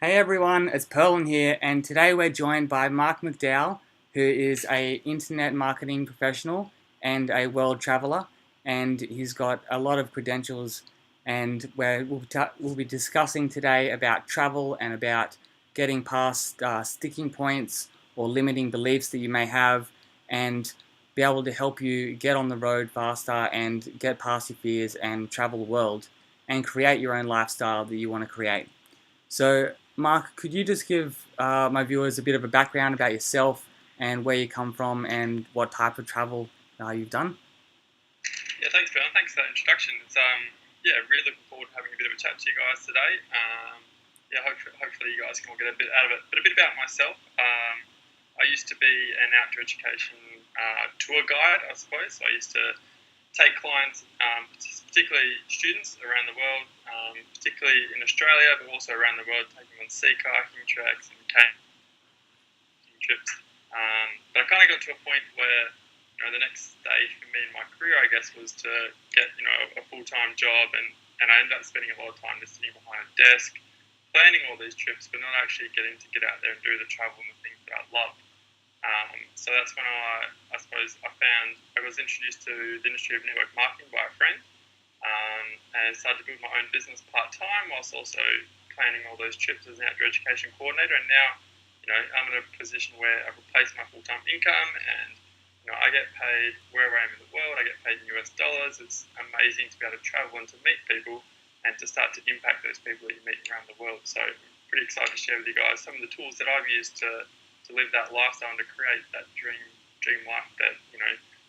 Hey everyone, it's Perlin here, and today we're joined by Mark McDowell, who is a internet marketing professional and a world traveler, and he's got a lot of credentials. And we'll be discussing today about travel and about getting past sticking points or limiting beliefs that you may have, and be able to help you get on the road faster and get past your fears and travel the world and create your own lifestyle that you want to create. So, Mark, could you just give my viewers a bit of a background about yourself and where you come from and what type of travel you've done? Yeah, thanks, Ben. Thanks for that introduction. It's yeah, really looking forward to having a bit of a chat to you guys today. Yeah, hopefully you guys can all get a bit out of it. But a bit about myself. I used to be an outdoor education tour guide, I suppose. So I used to take clients, particularly students around the world, particularly in Australia, but also around the world, taking them on sea kayaking treks and camping trips. But I kind of got to a point where the next stage for me in my career, I guess, was to get a full-time job, and I ended up spending a lot of time just sitting behind a desk, planning all these trips, but not actually getting to get out there and do the travel and the things that I love. So that's when I suppose I was introduced to the industry of network marketing by a friend, and started to build my own business part time whilst also planning all those trips as an outdoor education coordinator. And now, I'm in a position where I've replaced my full time income, and I get paid wherever I am in the world. I get paid in US dollars. It's amazing to be able to travel and to meet people and to start to impact those people that you meet around the world. So I'm pretty excited to share with you guys some of the tools that I've used to live that lifestyle and to create that dream life that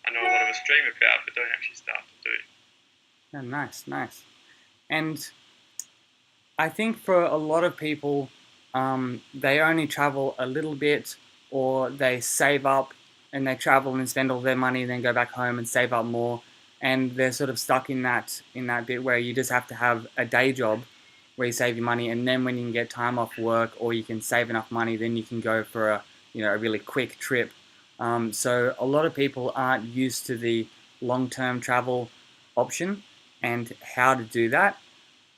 I know a lot of us dream about but don't actually start to do. Yeah, nice, nice. And I think for a lot of people, they only travel a little bit or they save up and they travel and spend all their money, then go back home and save up more. And they're sort of stuck in that bit where you just have to have a day job where you save your money, and then when you can get time off work or you can save enough money, then you can go for a really quick trip. So a lot of people aren't used to the long-term travel option and how to do that.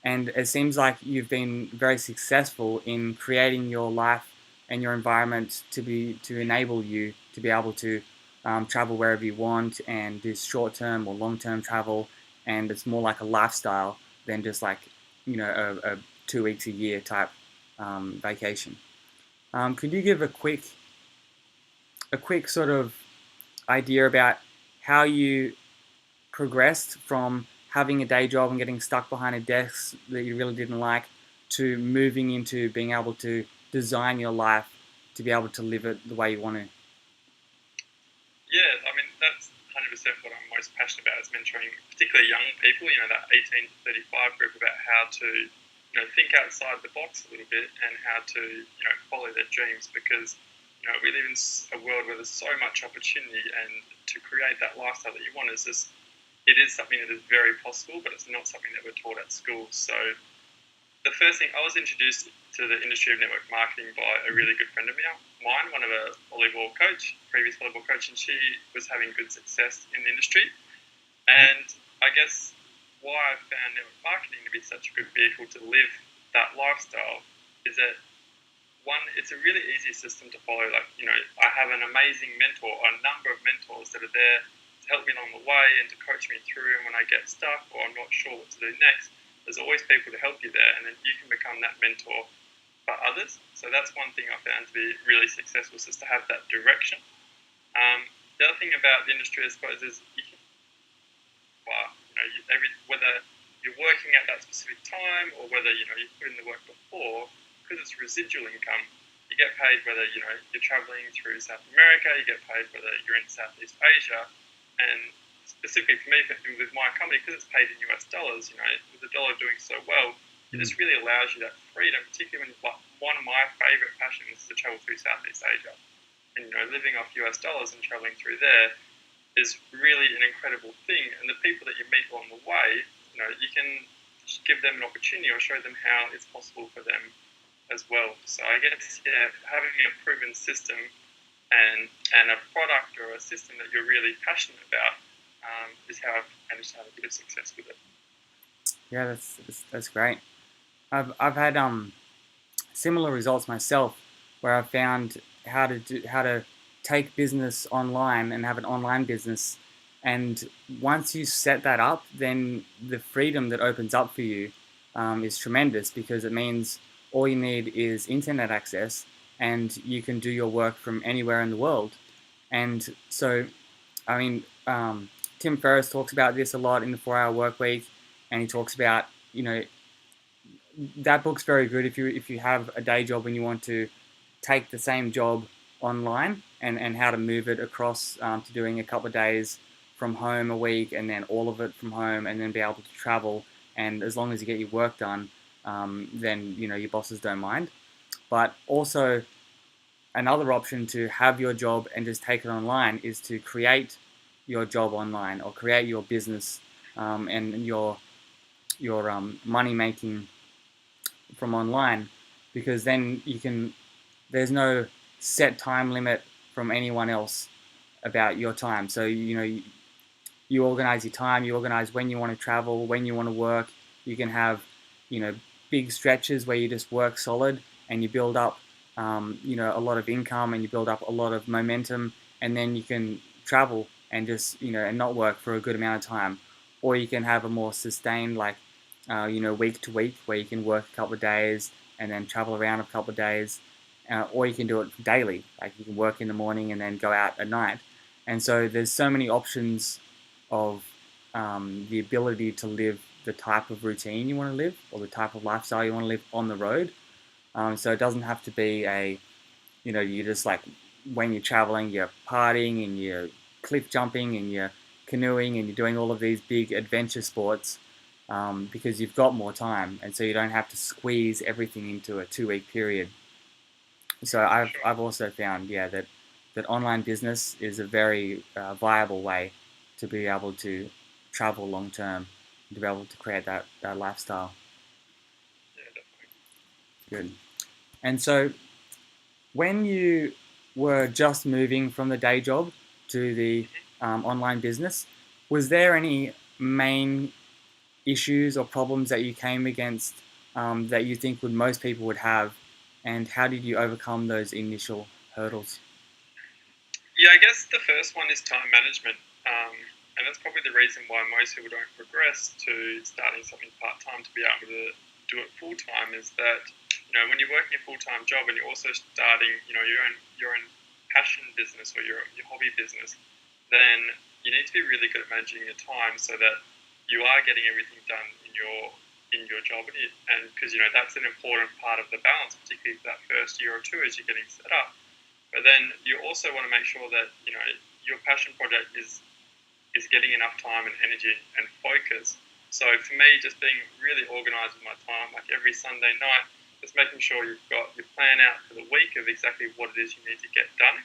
And it seems like you've been very successful in creating your life and your environment to enable you to be able to travel wherever you want and do short term or long term travel. And it's more like a lifestyle than just like a 2 weeks a year type vacation. Could you give a quick sort of idea about how you progressed from having a day job and getting stuck behind a desk that you really didn't like to moving into being able to design your life to be able to live it the way you want to? Yeah, I mean, that's 100% what I'm most passionate about is mentoring, particularly young people, that 18 to 35 group, about how to, think outside the box a little bit and how to, follow their dreams because, we live in a world where there's so much opportunity, and to create that lifestyle that you want it is something that is very possible, but it's not something that we're taught at school. So the first thing, I was introduced to the industry of network marketing by a really good friend of mine, one of a volleyball coach, previous volleyball coach, and she was having good success in the industry. And I guess why I found network marketing to be such a good vehicle to live that lifestyle is that one, it's a really easy system to follow. Like, I have an amazing mentor, a number of mentors that are there to help me along the way and to coach me through. And when I get stuck or I'm not sure what to do next, there's always people to help you there, and then you can become that mentor for others. So that's one thing I found to be really successful, is just to have that direction. The other thing about the industry, I suppose, is you can, whether you're working at that specific time or whether you put in the work before, because it's residual income. You get paid whether you're traveling through South America, you get paid whether you're in Southeast Asia, and specifically for me, with my company, because it's paid in US dollars, with the dollar doing so well, it just really allows you that freedom, particularly when one of my favourite passions is to travel through Southeast Asia. And, living off US dollars and travelling through there is really an incredible thing. And the people that you meet along the way, you can give them an opportunity or show them how it's possible for them as well. So I guess, having a proven system and a product or a system that you're really passionate about is how I've managed to have a bit of success with it. Yeah, that's great. I've had similar results myself, where I found how to take business online and have an online business. And once you set that up, then the freedom that opens up for you is tremendous, because it means all you need is internet access, and you can do your work from anywhere in the world. And so, I mean, Tim Ferriss talks about this a lot in the 4 Hour Work Week, and he talks about, that book's very good if you have a day job and you want to take the same job online, and how to move it across to doing a couple of days from home a week, and then all of it from home, and then be able to travel. And as long as you get your work done, then your bosses don't mind. But also, another option to have your job and just take it online is to create your job online, or create your business and your money making from online, because then there's no set time limit from anyone else about your time. So you organize your time, you organize when you want to travel, when you want to work. You can have big stretches where you just work solid, and you build up a lot of income, and you build up a lot of momentum, and then you can travel and just and not work for a good amount of time. Or you can have a more sustained, like week to week, where you can work a couple of days and then travel around a couple of days. Or you can do it daily, like you can work in the morning and then go out at night. And so there's so many options of the ability to live the type of routine you want to live, or the type of lifestyle you want to live on the road. So it doesn't have to be you just, like, when you're traveling, you're partying and you're cliff jumping and you're canoeing and you're doing all of these big adventure sports, because you've got more time, and so you don't have to squeeze everything into a 2 week period. So I've also found, that online business is a very viable way to be able to travel long term, to be able to create that lifestyle. Yeah, definitely. Good. And so, when you were just moving from the day job to the online business, was there any main issues or problems that you came against that you think most people would have, and how did you overcome those initial hurdles? Yeah, I guess the first one is time management. And that's probably the reason why most people don't progress to starting something part time to be able to do it full time. Is that when you're working a full time job and you're also starting your own passion business, or your hobby business, then you need to be really good at managing your time so that you are getting everything done in your job, and because that's an important part of the balance, particularly for that first year or two as you're getting set up. But then you also want to make sure that your passion project is getting enough time and energy and focus. So for me, just being really organised with my time, like every Sunday night, just making sure you've got your plan out for the week of exactly what it is you need to get done,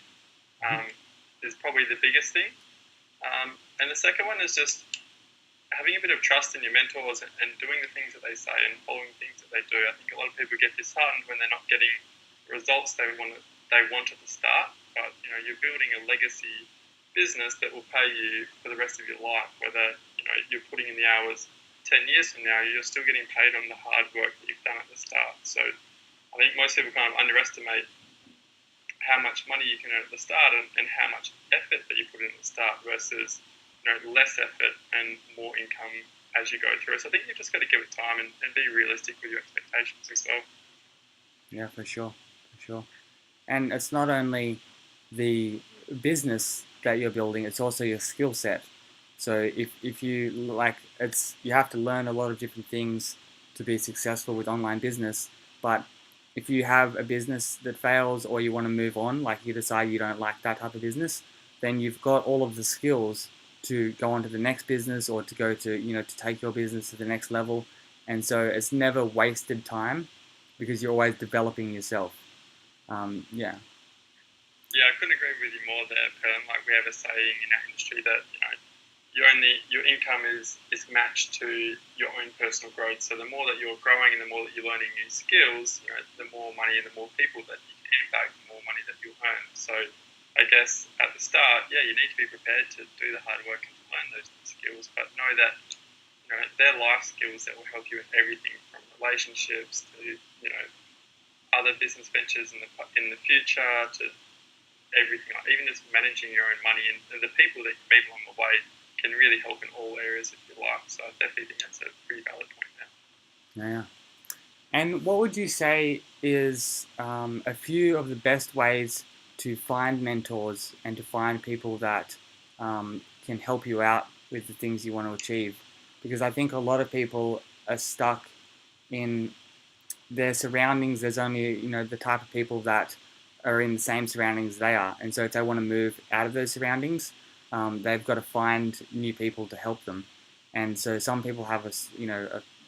is probably the biggest thing. And the second one is just having a bit of trust in your mentors and doing the things that they say and following things that they do. I think a lot of people get disheartened when they're not getting the results they want at the start, but you're building a legacy business that will pay you for the rest of your life. Whether you're putting in the hours 10 years from now, you're still getting paid on the hard work that you've done at the start. So I think most people kind of underestimate how much money you can earn at the start, and how much effort that you put in at the start versus less effort and more income as you go through. So I think you've just got to give it time and be realistic with your expectations as well. Yeah, for sure, for sure. And it's not only the business that you're building, it's also your skill set. So if you like, you have to learn a lot of different things to be successful with online business. But if you have a business that fails, or you want to move on, like you decide you don't like that type of business, then you've got all of the skills to go on to the next business, or to go to to take your business to the next level. And so it's never wasted time, because you're always developing yourself. Yeah. Yeah, I couldn't agree with you more there, Perlin. Like, we have a saying in our industry that your income is matched to your own personal growth. So the more that you're growing and the more that you're learning new skills, the more money and the more people that you can impact, the more money that you'll earn. So I guess at the start, you need to be prepared to do the hard work and to learn those skills, but know that they're life skills that will help you with everything from relationships to other business ventures in the future to everything, like even just managing your own money and the people that you meet along the way can really help in all areas of your life. So I definitely think that's a pretty valid point now. Yeah. And what would you say is a few of the best ways to find mentors and to find people that can help you out with the things you want to achieve? Because I think a lot of people are stuck in their surroundings. There's only, the type of people that are in the same surroundings they are. And so if they want to move out of those surroundings, they've got to find new people to help them. And so some people have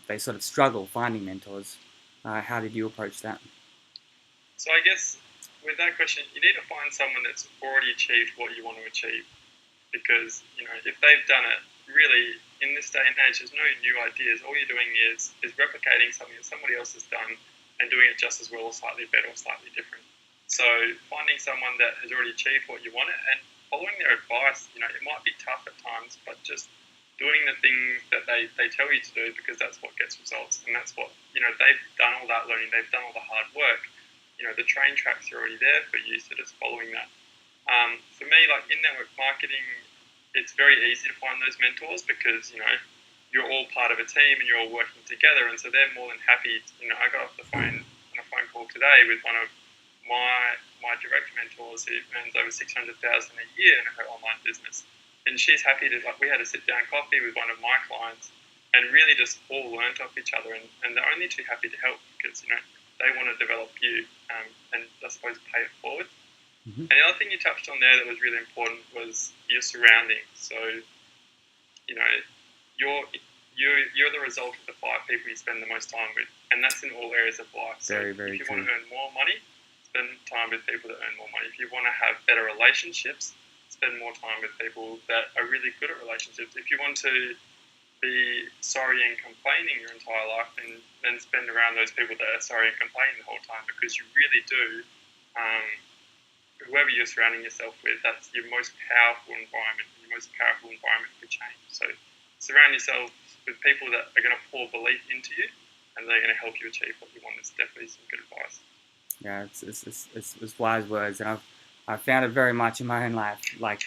they sort of struggle finding mentors. How did you approach that? So I guess with that question, you need to find someone that's already achieved what you want to achieve, because if they've done it, really in this day and age, there's no new ideas. All you're doing is replicating something that somebody else has done and doing it just as well, or slightly better, or slightly different. So finding someone that has already achieved what you want and following their advice, it might be tough at times, but just doing the things that they tell you to do, because that's what gets results, and that's what they've done all that learning, they've done all the hard work. The train tracks are already there for you, so just following that. For me, like in network marketing, it's very easy to find those mentors because you're all part of a team and you're all working together, and so they're more than happy. I got off the phone on a phone call today with one of my direct mentors who earns over $600,000 a year in her online business. And she's happy to, we had a sit-down coffee with one of my clients and really just all learnt off each other. And they're only too happy to help because, they want to develop you and, I suppose, pay it forward. Mm-hmm. And the other thing you touched on there that was really important was your surroundings. So, you're the result of the 5 people you spend the most time with. And that's in all areas of life. So very, very if you true. want to earn more money, spend time with people that earn more money. If you want to have better relationships, spend more time with people that are really good at relationships. If you want to be sorry and complaining your entire life, then spend around those people that are sorry and complaining the whole time, because you really do. Whoever you're surrounding yourself with, that's your most powerful environment, your most powerful environment for change. So surround yourself with people that are going to pour belief into you and they're going to help you achieve what you want. It's definitely some good advice. Yeah, it's wise words, and I've found it very much in my own life. Like,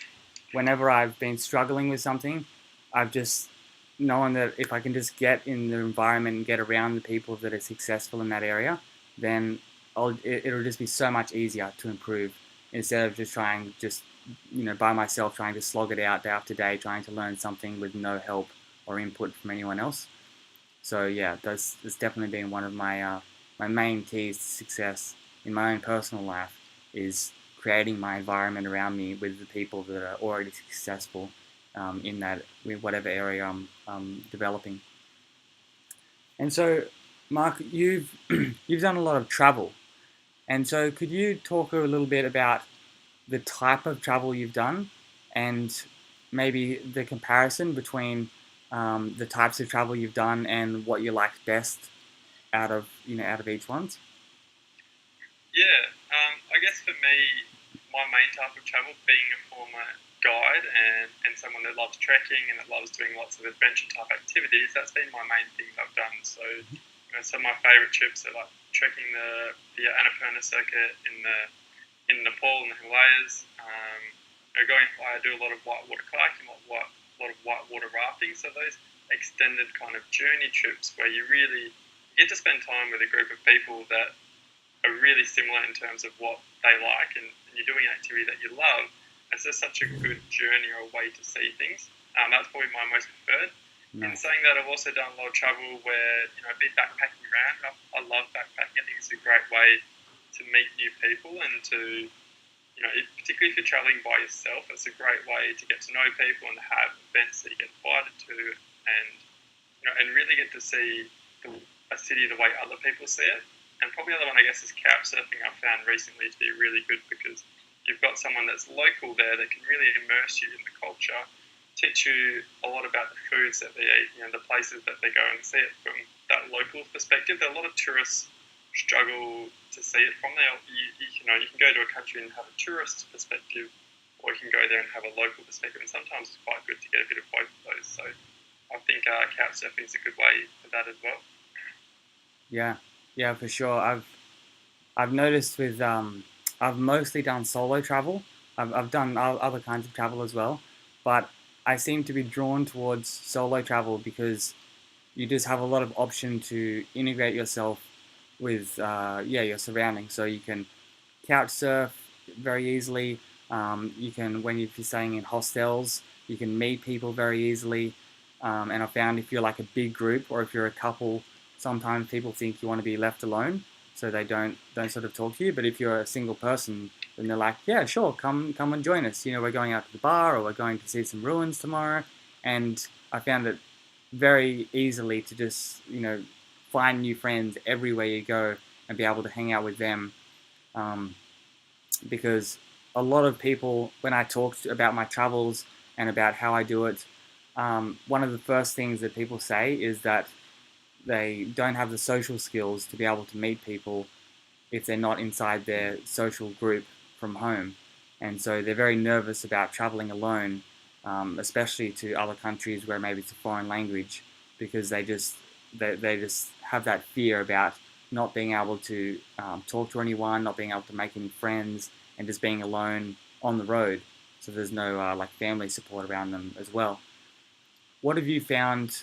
whenever I've been struggling with something, I've just known that if I can just get in the environment and get around the people that are successful in that area, then it'll just be so much easier to improve, instead of just trying by myself, trying to slog it out day after day, trying to learn something with no help or input from anyone else. So yeah, that's definitely been one of my main keys to success in my own personal life, is creating my environment around me with the people that are already successful in whatever area I'm developing. And so, Mark, you've done a lot of travel, and so could you talk a little bit about the type of travel you've done, and maybe the comparison between the types of travel you've done and what you like best out of each one? Yeah, I guess for me, my main type of travel, being a former guide and someone that loves trekking and that loves doing lots of adventure type activities, that's been my main things I've done. So, some of my favourite trips are like trekking the Annapurna circuit in Nepal and the Himalayas. I do a lot of whitewater kayaking, a lot of whitewater rafting. So those extended kind of journey trips where you really get to spend time with a group of people that are really similar in terms of what they like, and you're doing an activity that you love. It's just such a good journey or a way to see things. That's probably my most preferred. Nice. In saying that, I've also done a lot of travel where I've been backpacking around. I love backpacking. I think it's a great way to meet new people and to, particularly if you're traveling by yourself, it's a great way to get to know people and have events that you get invited to, and really get to see a city the way other people see it. And probably another one, I guess, is couch surfing. I've found recently to be really good because you've got someone that's local there that can really immerse you in the culture, teach you a lot about the foods that they eat, the places that they go, and see it from that local perspective. There are a lot of tourists struggle to see it from there. You can go to a country and have a tourist perspective, or you can go there and have a local perspective. And sometimes it's quite good to get a bit of both of those. So I think couch surfing is a good way for that as well. Yeah, for sure. I've noticed with I've mostly done solo travel. I've done other kinds of travel as well, but I seem to be drawn towards solo travel because you just have a lot of option to integrate yourself with your surroundings. So you can couch surf very easily. You can when if you're staying in hostels, you can meet people very easily. And I found if you're like a big group or if you're a couple, sometimes people think you want to be left alone, so they don't sort of talk to you. But if you're a single person, then they're like, yeah, sure, come and join us. You know, we're going out to the bar or we're going to see some ruins tomorrow. And I found it very easily to just find new friends everywhere you go and be able to hang out with them. Um, because a lot of people, when I talk about my travels and about how I do it, one of the first things that people say is that they don't have the social skills to be able to meet people if they're not inside their social group from home. And so they're very nervous about traveling alone, especially to other countries where maybe it's a foreign language, because they just have that fear about not being able to talk to anyone, not being able to make any friends, and just being alone on the road. So there's no like family support around them as well. What have you found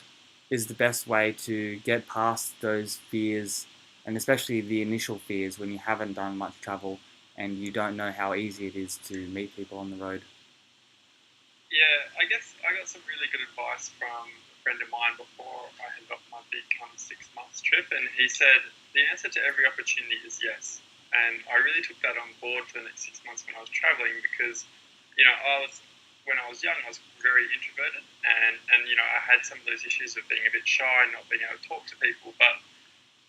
is the best way to get past those fears, and especially the initial fears when you haven't done much travel and you don't know how easy it is to meet people on the road? Yeah, I guess I got some really good advice from a friend of mine before I headed off my big kind of 6 months trip, and he said the answer to every opportunity is yes. And I really took that on board for the next 6 months when I was traveling because, when I was young, I was very introverted, and I had some of those issues of being a bit shy and not being able to talk to people. But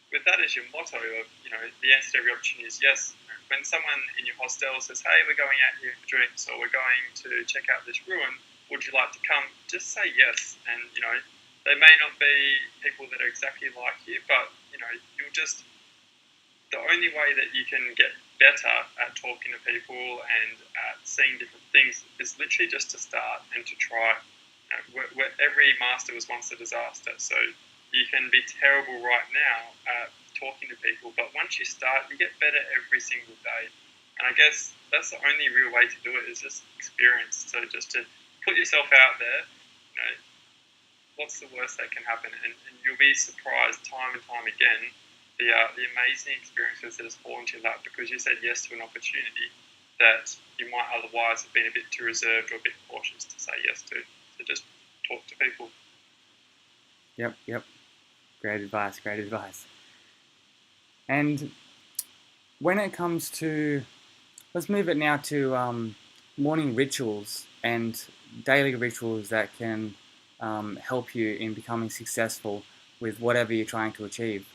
with that as your motto of, the answer to every opportunity is yes. When someone in your hostel says, hey, we're going out here for drinks or we're going to check out this ruin, would you like to come? Just say yes. And, they may not be people that are exactly like you, but, you'll just, the only way that you can get better at talking to people and at seeing different things is literally just to start and to try. Every master was once a disaster. So you can be terrible right now at talking to people, but once you start, you get better every single day. And I guess that's the only real way to do it is just experience. So just to put yourself out there, what's the worst that can happen? And you'll be surprised time and time again the amazing experiences that has fallen into your lap because you said yes to an opportunity that you might otherwise have been a bit too reserved or a bit cautious to say yes to. So just talk to people. Yep. Great advice, great advice. And when it comes to, let's move it now to morning rituals and daily rituals that can help you in becoming successful with whatever you're trying to achieve.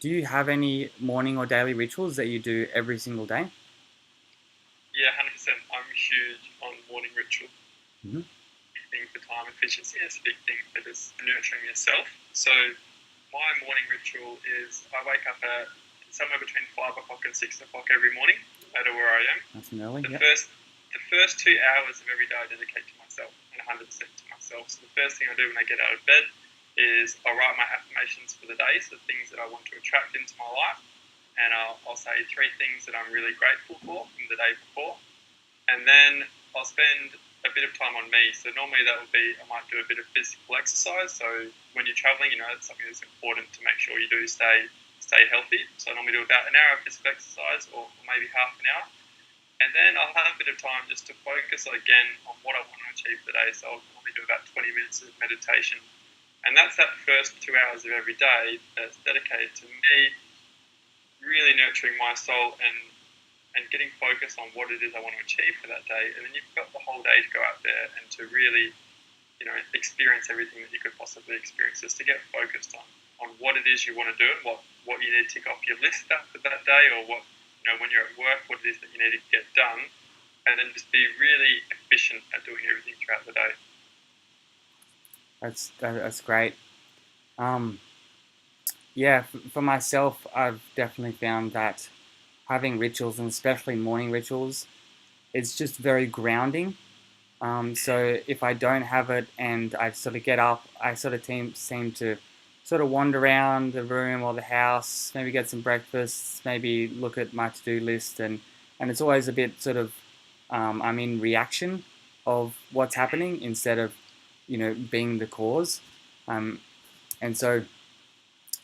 Do you have any morning or daily rituals that you do every single day? Yeah, 100%. I'm huge on morning ritual. Mm-hmm. Big thing for time efficiency. It's a big thing for just nurturing yourself. So my morning ritual is I wake up at somewhere between 5 o'clock and 6 o'clock every morning, no matter where I am. That's an early. The first 2 hours of every day I dedicate to myself and 100% to myself. So the first thing I do when I get out of bed is I'll write my affirmations for the day, so the things that I want to attract into my life, and I'll say 3 things that I'm really grateful for from the day before, and then I'll spend a bit of time on me. So normally that would be I might do a bit of physical exercise. So when you're traveling, it's something that's important to make sure you do stay healthy. So I normally do about an hour of physical exercise or maybe half an hour. And then I'll have a bit of time just to focus again on what I want to achieve today. So I'll normally do about 20 minutes of meditation. And that's that first 2 hours of every day that's dedicated to me really nurturing my soul and getting focused on what it is I want to achieve for that day. And then you've got the whole day to go out there and to really, experience everything that you could possibly experience. Just to get focused on what it is you want to do and what you need to tick off your list for that day, or what, when you're at work, what it is that you need to get done, and then just be really efficient at doing everything throughout the day. That's great. Yeah, for myself, I've definitely found that having rituals, and especially morning rituals, it's just very grounding. So if I don't have it and I sort of get up, I sort of seem to sort of wander around the room or the house, maybe get some breakfast, maybe look at my to-do list, and it's always a bit sort of I'm in reaction of what's happening instead of being the cause, and so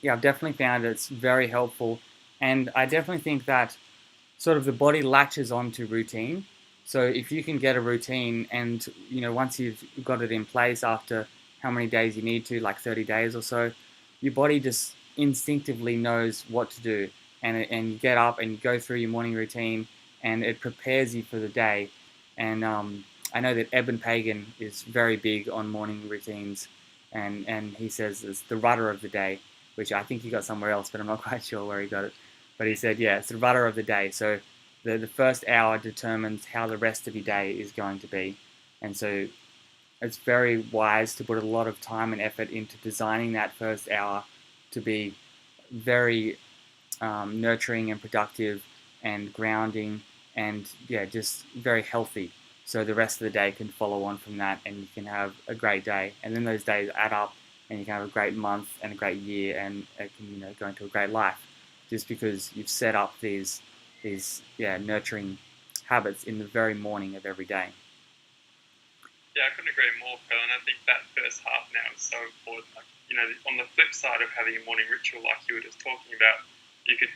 yeah, I've definitely found it's very helpful, and I definitely think that sort of the body latches onto routine. So if you can get a routine, and once you've got it in place after how many days you need to, like 30 days or so, your body just instinctively knows what to do, and you get up and you go through your morning routine, and it prepares you for the day. And I know that Eben Pagan is very big on morning routines, and he says it's the rudder of the day, which I think he got somewhere else, but I'm not quite sure where he got it. But he said, yeah, it's the rudder of the day. So the first hour determines how the rest of your day is going to be. And so it's very wise to put a lot of time and effort into designing that first hour to be very nurturing and productive and grounding and, yeah, just very healthy. So the rest of the day can follow on from that, and you can have a great day. And then those days add up, and you can have a great month and a great year, and it can go into a great life, just because you've set up these nurturing habits in the very morning of every day. Yeah, I couldn't agree more, Phil. And I think that first half now is so important. Like, on the flip side of having a morning ritual, like you were just talking about, you could,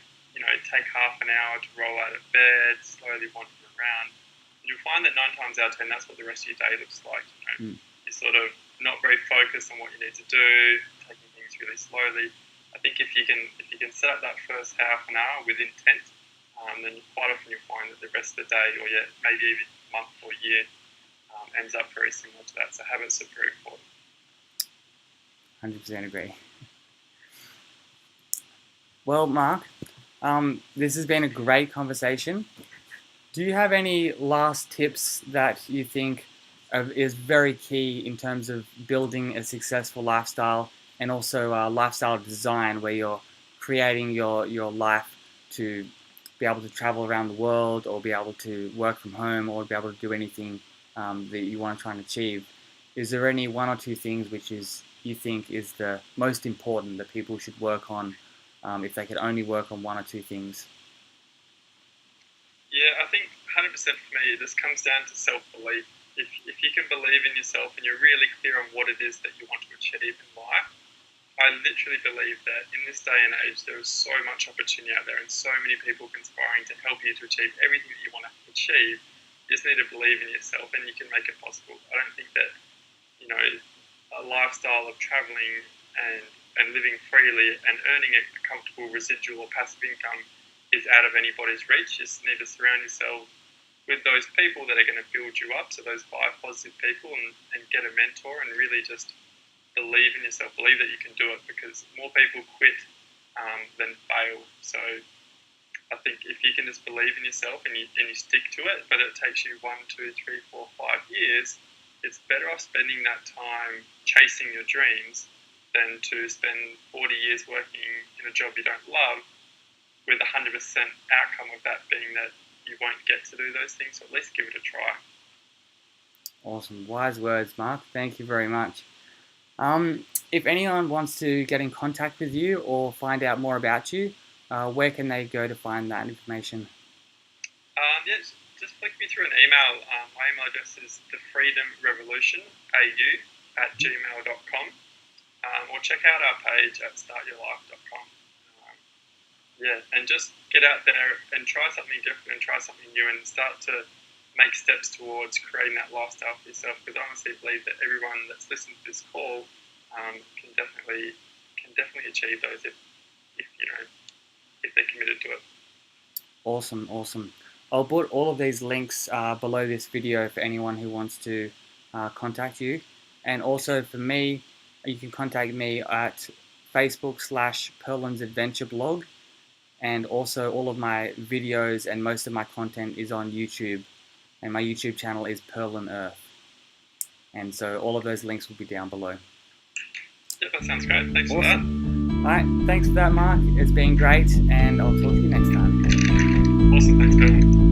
take half an hour to roll out of bed, slowly wander around. And you'll find that 9 times out of 10, that's what the rest of your day looks like. You're sort of not very focused on what you need to do, taking things really slowly. I think if you can set up that first half an hour with intent, then quite often you'll find that the rest of the day, or maybe even month or year, ends up very similar to that. So habits are very important. 100% agree. Well, Mark, this has been a great conversation. Do you have any last tips that you think is very key in terms of building a successful lifestyle, and also lifestyle design, where you're creating your life to be able to travel around the world, or be able to work from home, or be able to do anything that you want to try and achieve? Is there any 1 or 2 things which you think is the most important that people should work on, if they could only work on 1 or 2 things? Yeah, I think 100% for me, this comes down to self-belief. If you can believe in yourself and you're really clear on what it is that you want to achieve in life, I literally believe that in this day and age, there is so much opportunity out there and so many people conspiring to help you to achieve everything that you want to achieve. You just need to believe in yourself, and you can make it possible. I don't think that, a lifestyle of traveling and living freely and earning a comfortable residual or passive income is out of anybody's reach. You just need to surround yourself with those people that are going to build you up, so those 5 positive people, and get a mentor, and really just believe in yourself, believe that you can do it, because more people quit than fail. So I think if you can just believe in yourself and you stick to it, but it takes you 1, 2, 3, 4, 5 years, it's better off spending that time chasing your dreams than to spend 40 years working in a job you don't love, with 100% outcome of that being that you won't get to do those things. So at least give it a try. Awesome. Wise words, Mark. Thank you very much. If anyone wants to get in contact with you or find out more about you, where can they go to find that information? Just flick me through an email. My email address is thefreedomrevolutionau@gmail.com, or check out our page at startyourlife.com. And just get out there and try something different and try something new, and start to make steps towards creating that lifestyle for yourself. Because I honestly believe that everyone that's listened to this call can definitely achieve those if they're committed to it. Awesome. I'll put all of these links below this video for anyone who wants to contact you. And also for me, you can contact me at Facebook/Perlin's Adventure Blog. And also all of my videos and most of my content is on YouTube. And my YouTube channel is Perlin Earth. And so all of those links will be down below. Yeah, that sounds great. Thanks for that. All right, thanks for that, Mark. It's been great, and I'll talk to you next time. Awesome. Thanks, Perlin.